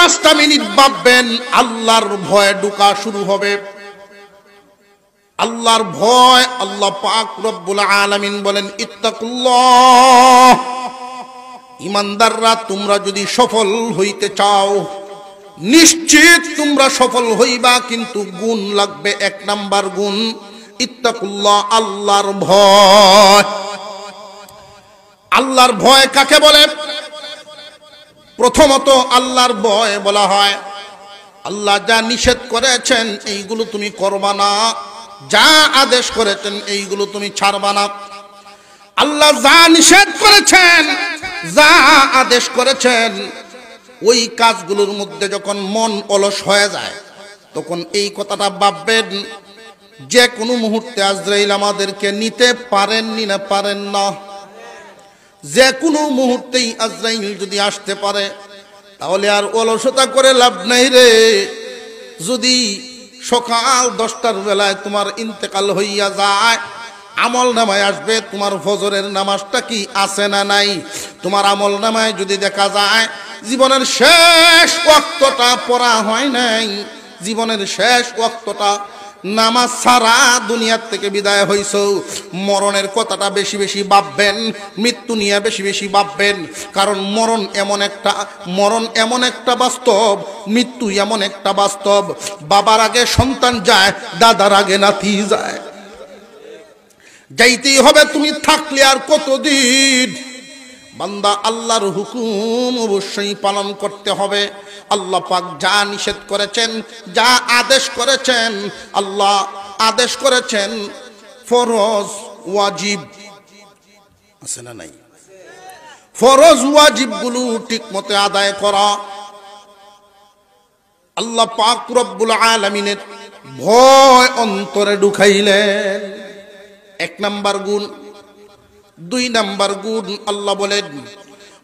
5টা মিনিট ভাববেন, আল্লাহর ভয় ঢোকা শুরু হবে। আল্লাহর ভয়, আল্লাহ পাক রব্বুল আলামিন বলেন ইত্তাকুল্লাহ, ইমানদাররা তোমরা যদি সফল হইতে চাও, নিশ্চিত তোমরা সফল হইবা, কিন্তু গুণ লাগবে। 1 নাম্বার গুণ ইত্তাকুল্লাহ, আল্লাহর ভয়। আল্লাহর ভয় কাকে বলে? প্রথমত আল্লাহর ভয় বলা হয় আল্লাহ যা নিষেধ করেছেন এইগুলো তুমি করবা না, যা আদেশ করেছেন এইগুলো তুমি ছাড়বা না। আল্লাহ যা নিষেধ করেছেন, যা আদেশ করেছেন, ওই কাজগুলোর মধ্যে যখন মন অলস হয়ে যায়, তখন এই কথাটা ভাববেন, যে কোনো মুহূর্তে আজরাইল আমাদেরকে নিতে পারেননি না পারেন না। যে কোনো মুহূর্তেই আজরাইল যদি আসতে পারে, তাহলে আর অলসতা করে লাভ নাই রে। যদি সকাল 10টার বেলায় তোমার ইন্তেকাল হইয়া যায়, আমল নামায় আসবে তোমার ফজরের নামাজটা কি আছে না নাই। তোমার আমল নামায় যদি দেখা যায় জীবনের শেষ ওয়াক্তটা পড়া হয় নাই, জীবনের শেষ ওয়াক্তটা নামাজ ছাড়া দুনিয়ার থেকে বিদায় হইছ, মরণের কথাটা বেশি বেশি ভাববেন, মৃত্যু নিয়ে বেশি বেশি ভাববেন। কারণ মরণ এমন একটা বাস্তব, মৃত্যু এমন একটা বাস্তব। বাবার আগে সন্তান যায়, দাদার আগে নাতি যায়, যাইতেই হবে। তুমি থাকলে আর কতদিন? বান্দা, আল্লাহর হুকুম অবশ্যই পালন করতে হবে। আল্লাহ পাক যা নিষেধ করেছেন, যা আদেশ করেছেন, আল্লাহ আদেশ করেছেন ফরজ ওয়াজিব আছে না নাই? ফরজ ওয়াজিবগুলো ঠিকমতো আদায় করা। আল্লাহ পাক রব্বুল আলামিনের ভয় অন্তরে ঢুকাইলেন, 1 নাম্বার গুণ। 2 নাম্বার গুণ আল্লাহ বলেন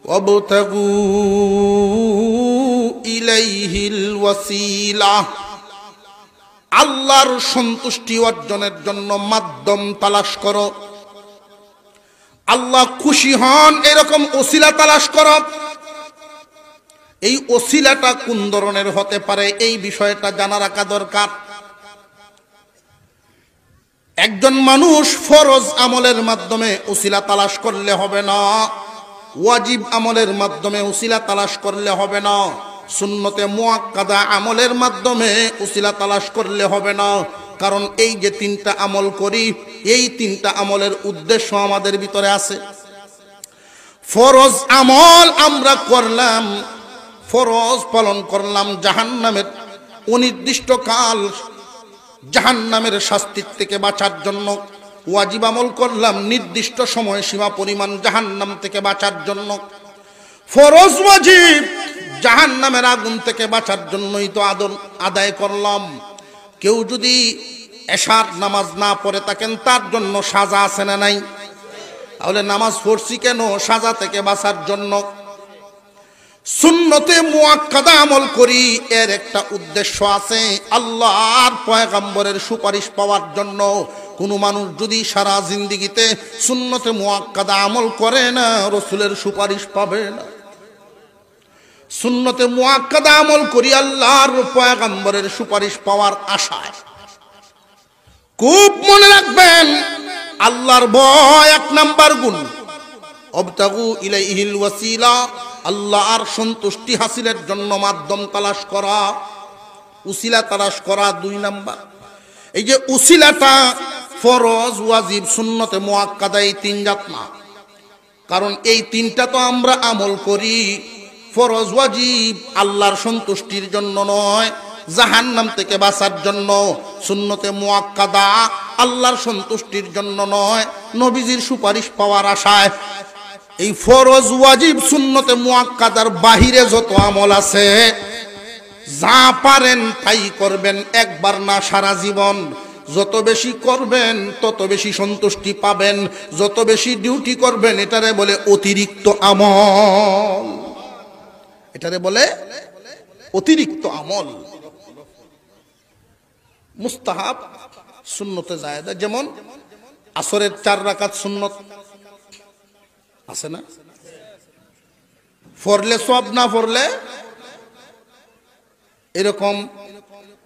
ওয়াবতাগু ইলাইহিল ওয়াসিলা, আল্লাহর সন্তুষ্টি অর্জনের জন্য মাধ্যম তালাশ করো। আল্লাহ খুশি হন এরকম ওসিলা তালাশ করো। এই ওসিলাটা কোন ধরনের হতে পারে, এই বিষয়টা জানা রাখা দরকার। একজন মানুষ ফরজ আমলের মাধ্যমে ওসিলা তালাশ করলে হবে না, ওয়াজিব আমলের মাধ্যমে ওসিলা তালাশ করলে হবে না, সুন্নতে মুআক্কাদা আমলের মাধ্যমে ওসিলা তালাশ করলে হবে না। কারণ এই যে 3টা আমল করি, এই 3টা আমলের উদ্দেশ্য আমাদের ভিতরে আছে। ফরজ আমল আমরা করলাম, ফরজ পালন করলাম, জাহান্নামের অনির্দিষ্ট কাল, জাহান্নামের শাস্তির থেকে বাঁচার জন্য। ওয়াজিব আমল করলাম, নির্দিষ্ট সময়সীমা পরিমাণ জাহান্নাম থেকে বাঁচার জন্য। ফরজ ওয়াজিব জাহান্নামের আগুন থেকে বাঁচার জন্যই তো আদায় করলাম। কেউ যদি এশার নামাজ না পড়ে থাকেন, তার জন্য সাজা আছে না নাই? তাহলে নামাজ পড়ছি কেন? সাজা থেকে বাঁচার জন্য। সুন্নতে মুআক্কাদা আমল করি, এর একটা উদ্দেশ্য আছে, আল্লাহর পয়গম্বরের সুপারিশ পাওয়ার জন্য। কোনো মানুষ যদি সারা জিন্দেগিতে সুন্নতে মুআক্কাদা আমল করে না, রাসূলের সুপারিশ পাবে না। সুন্নতে মুআক্কাদা আমল করি আল্লাহর পয়গম্বরের সুপারিশ পাওয়ার আশায়। খুব মনে রাখবেন, আল্লাহর ভয় 1 নাম্বার গুণ। অবতাগু ইলাইহিল ওয়াসিলা, আল্লাহর সন্তুষ্টি হাসিলের জন্য মাধ্যম তালাশ করা, উসিলা তালাশ করা 2 নাম্বার। এই যে উসিলাটা ফরজ ওয়াজিব সুন্নতে মুআক্কাদা, এই 3 জাত না। কারণ এই 3টা তো আমরা আমল করি, ফরজ ওয়াজিব আল্লাহর সন্তুষ্টির জন্য নয়, জাহান্নাম থেকে বাঁচার জন্য। সুন্নতে মুআক্কাদা আল্লাহর সন্তুষ্টির জন্য নয়, নবীজির সুপারিশ পাওয়ার আশায়। এই ফরজ ওয়াজিব সুন্নতে মুআক্কাদার বাহিরে যত আমল আছে, যা পারেন তাই করবেন, একবার না সারা জীবন। যত বেশি করবেন তত বেশি সন্তুষ্টি পাবেন, যত বেশি ডিউটি করবেন এটারে বলে অতিরিক্ত আমল, এটারে বলে অতিরিক্ত আমল। মুস্তাহাব সুন্নতে জায়েদা, যেমন আসরের 4 রাকাত সুন্নত আছে না? পড়লে সওয়াব, না পড়লে এরকম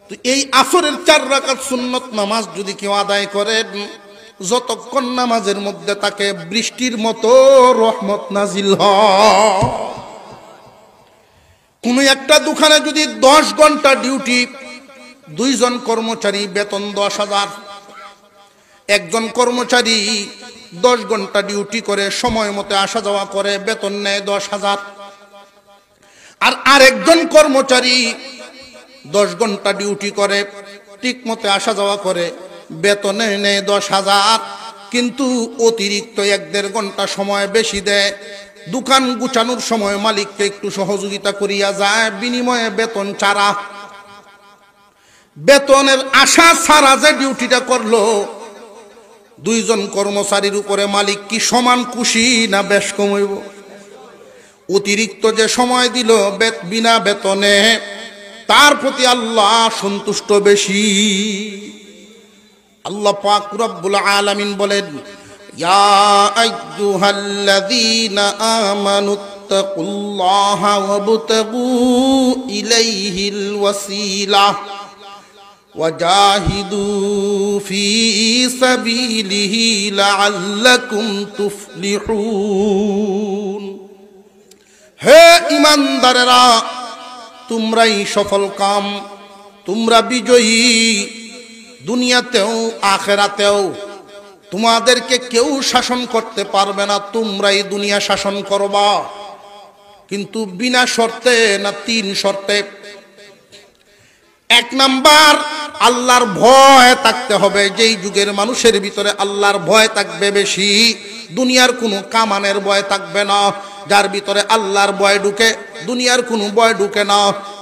তো এই আসরের 4 রাকাত সুন্নত নামাজ যদি কেউ আদায় করেন, যতক্ষণ নামাজের মধ্যে তাকে বৃষ্টির মতো রহমত নাজিল হয়। কোন একটা দোকানে যদি 10 ঘন্টা ডিউটি, 2 জন কর্মচারী বেতন 10,000, একজন কর্মচারী 10 ঘন্টা ডিউটি করে সময় মতো আসা যাওয়া করে, বেতন নেয় 10,000। আর আরেকজন কর্মচারী 10 ঘন্টা ডিউটি করে, ঠিক মতো আসা যাওয়া করে, বেতনে নেয় 10,000, কিন্তু অতিরিক্ত 1-1.5 ঘন্টা সময় বেশি দেয়। দোকান গুছানোর সময় মালিককে একটু সহযোগিতা করিয়া যায়, বিনিময়ে বেতন ছাড়া। বেতনের আশা ছাড়া যে ডিউটিটা করলো, 2 জন কর্মচারীর উপরে মালিক কি সমান খুশি না বেশ কমাইব? অতিরিক্ত যে সময় দিল বিনা বেতনে, তার প্রতি আল্লাহ সন্তুষ্ট বেশি। আল্লাহ পাক রব্বুল আলামিন বলেন, ইয়া আইয়ুহাল্লাযীনা আমানুত্তাকুল্লাহা ওয়াবতাগু ইলাইহিল ওয়াসিলা ওয়াজাহিদু ফি সাবিলিহি লাআল্লাকুম তুফলিহুন। হে ঈমানদারেরা, তোমরাই সফল কাম, তোমরা বিজয়ী। দুনিয়াতেও আখিরাতেও তোমাদেরকে কেউ শাসন করতে পারবে না, তোমরাই দুনিয়া শাসন করবা। কিন্তু বিনা শর্তে না 3 শর্তে। 1 নাম্বার, আল্লাহর ভয় থাকতে হবে। যেই যুগের মানুষের ভিতরে আল্লাহর ভয় থাকবে বেশি, দুনিয়ার কোনো কামানের ভয় থাকবে না। যার ভিতরে আল্লাহর ভয় ঢুকে, দুনিয়ার কোনো ভয় ঢুকে না।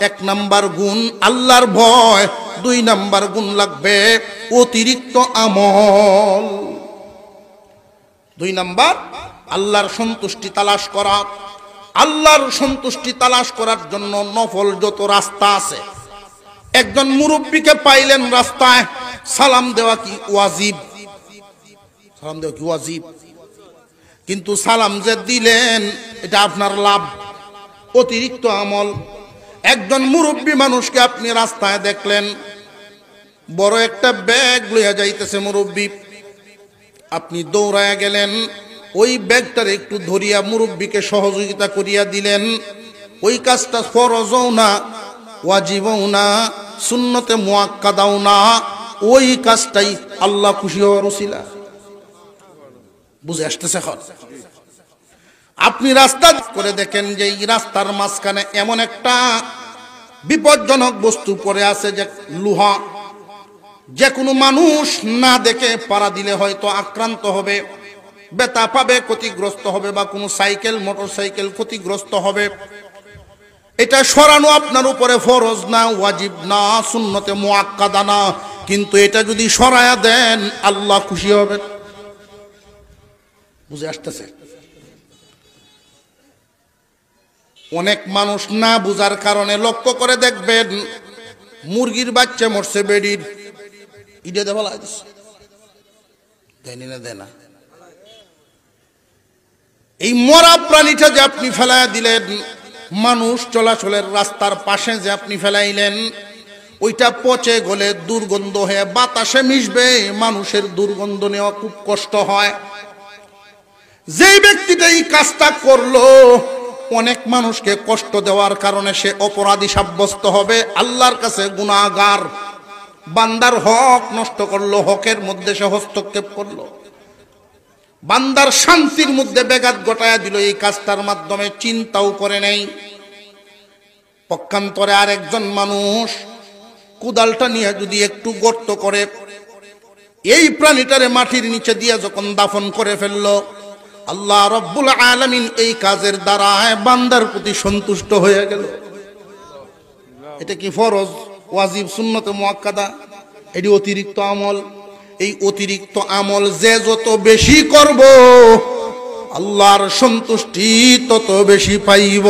1 নাম্বার গুণ আল্লাহর ভয়। 2 নাম্বার গুণ লাগবে অতিরিক্ত আমল। 2 নাম্বার আল্লাহর সন্তুষ্টি তালাশ করা। আল্লাহর সন্তুষ্টি তালাশ করার জন্য নফল যত রাস্তা আছে, একজন মুরব্বীকে পাইলেন রাস্তায়, সালাম দেওয়া কি ওয়াজিব? সালাম দেওয়া কি ওয়াজিব? কিন্তু সালাম যে দিলেন এটা আপনার লাভ, অতিরিক্ত আমল। একজন মুরব্বী মানুষকে আপনি রাস্তায় দেখলেন, বড় একটা ব্যাগ লইয়া যাইতেছে মুরব্বী, আপনি দৌড়ায়া গেলেন, ওই ব্যাগটার একটু ধরিয়া মুরব্বীকে সহযোগিতা করিয়া দিলেন। ওই কাজটা ফরজও না, ওয়াজিবও না, সুন্নতে মুআক্কাদাও না, ওই কাজটাই আল্লাহ খুশি হওয়ার ওসিলা। বুঝে আসতেছে? আপনি রাস্তা করে দেখেন যে এই রাস্তার মাঝখানে এমন একটা বিপজ্জনক বস্তু পড়ে আছে, যে লোহা, যে কোনো মানুষ না দেখে পাড়া দিলে হয়তো আক্রান্ত হবে, ব্যথা পাবে, ক্ষতিগ্রস্ত হবে, বা কোনো সাইকেল মোটরসাইকেল ক্ষতিগ্রস্ত হবে। এটা সরানো আপনার উপরে ফরজ না, ওয়াজিব না, সুন্নতে মুআক্কাদা না, কিন্তু এটা যদি সরায়া দেন আল্লাহ খুশি হবেন। বুঝে আসতেছে? অনেক মানুষ না বুঝার কারণে, লক্ষ্য করে দেখবেন, মুরগির বাচ্চা মরছে বেডির, ইডে দেওয়া লাগছে, দেয়নি না, দেয় না। এই মরা প্রাণীটা যে আপনি ফেলাইয়া দিলেন, মানুষ চলাচলের রাস্তার পাশে যে আপনি ফেলাইলেন, ওইটা পচে গলে দুর্গন্ধ হয়ে বাতাসে মিশবে, মানুষের দুর্গন্ধ নেওয়া খুব কষ্ট হয়। যেই ব্যক্তিটা এই কাজটা করলো, অনেক মানুষকে কষ্ট দেওয়ার কারণে সে অপরাধী সাব্যস্ত হবে, আল্লাহর কাছে গুনাহগার। বান্দার হক নষ্ট করলো, হকের মধ্যে সে হস্তক্ষেপ করলো, বান্দার শান্তির মধ্যে ব্যাঘাত ঘটায়া দিল এই কাজটার মাধ্যমে, চিন্তাও করে নেই। পক্ষান্তরে আরেকজন মানুষ কুদালটা নিয়ে যদি একটু গর্ত করে, এই প্রাণীটারে মাটির নিচে দিয়ে যখন দাফন করে ফেললো, আল্লাহ রব্বুল আলামিন এই কাজের দ্বারা বান্দার প্রতি সন্তুষ্ট হয়ে গেল। এটা কি ফরজ, ওয়াজিব, সুন্নতে মুআক্কাদা? এটি অতিরিক্ত আমল। এই অতিরিক্ত আমল যে যত বেশি করব, আল্লাহর সন্তুষ্টি তত বেশি পাইব।